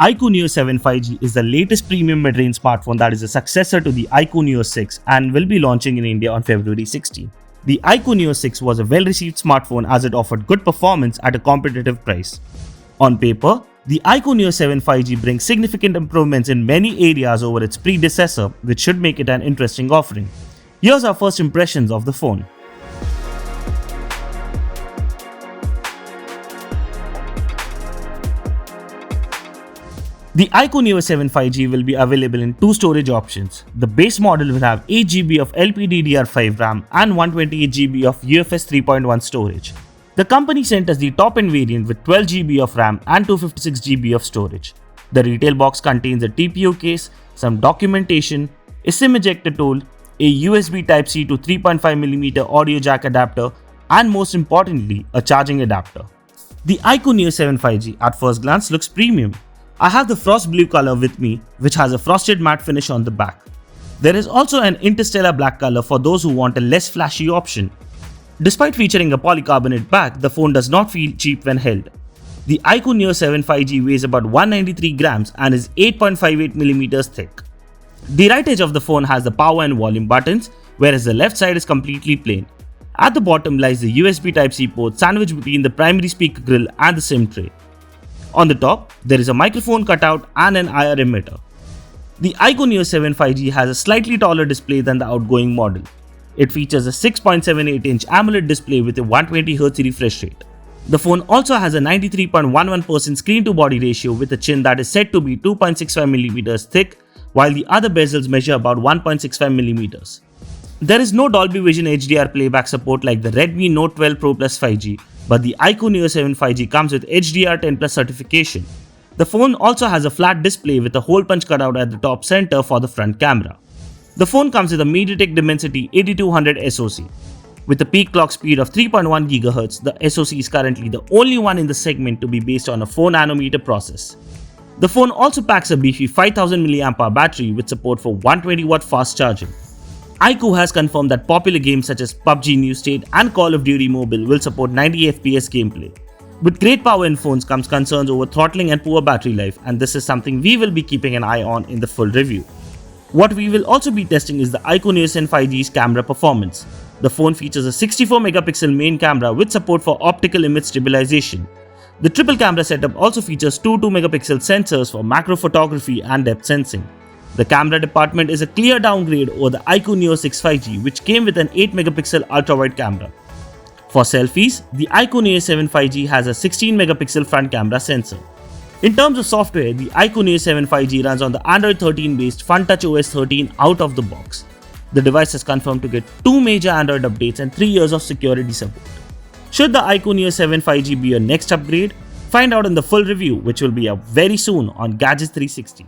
iQoo Neo 7 5G is the latest premium mid-range smartphone that is a successor to the iQoo Neo 6 and will be launching in India on February 16. The iQoo Neo 6 was a well-received smartphone as it offered good performance at a competitive price. On paper, the iQoo Neo 7 5G brings significant improvements in many areas over its predecessor, which should make it an interesting offering. Here's our first impressions of the phone. The iQoo Neo 7 5G will be available in two storage options. The base model will have 8GB of LPDDR5 RAM and 128GB of UFS 3.1 storage. The company sent us the top-end variant with 12GB of RAM and 256GB of storage. The retail box contains a TPU case, some documentation, a SIM ejector tool, a USB Type-C to 3.5mm audio jack adapter, and most importantly, a charging adapter. The iQoo Neo 7 5G at first glance looks premium. I have the frost blue color with me, which has a frosted matte finish on the back. There is also an interstellar black color for those who want a less flashy option. Despite featuring a polycarbonate back, the phone does not feel cheap when held. The iQoo Neo 7 5G weighs about 193 grams and is 8.58mm thick. The right edge of the phone has the power and volume buttons, whereas the left side is completely plain. At the bottom lies the USB Type-C port sandwiched between the primary speaker grill and the SIM tray. On the top, there is a microphone cutout and an IR emitter. The iQoo Neo 7 5G has a slightly taller display than the outgoing model. It features a 6.78-inch AMOLED display with a 120Hz refresh rate. The phone also has a 93.11% screen-to-body ratio with a chin that is said to be 2.65mm thick, while the other bezels measure about 1.65mm. There is no Dolby Vision HDR playback support like the Redmi Note 12 Pro Plus 5G, but the iQoo Neo 7 5G comes with HDR10 Plus certification. The phone also has a flat display with a hole punch cutout at the top center for the front camera. The phone comes with a MediaTek Dimensity 8200 SoC. With a peak clock speed of 3.1 GHz, the SoC is currently the only one in the segment to be based on a 4nm process. The phone also packs a beefy 5000 mAh battery with support for 120W fast charging. iQoo has confirmed that popular games such as PUBG New State and Call of Duty Mobile will support 90fps gameplay. With great power in phones comes concerns over throttling and poor battery life, and this is something we will be keeping an eye on in the full review. What we will also be testing is the iQoo Neo 7 5G's camera performance. The phone features a 64MP main camera with support for optical image stabilization. The triple camera setup also features two 2MP sensors for macro photography and depth sensing. The camera department is a clear downgrade over the iQoo Neo 6 5G, which came with an 8MP ultra-wide camera. For selfies, the iQoo Neo 7 5G has a 16MP front camera sensor. In terms of software, the iQoo Neo 7 5G runs on the Android 13 based FunTouch OS 13 out of the box. The device is confirmed to get 2 major Android updates and 3 years of security support. Should the iQoo Neo 7 5G be your next upgrade? Find out in the full review, which will be up very soon on Gadgets 360.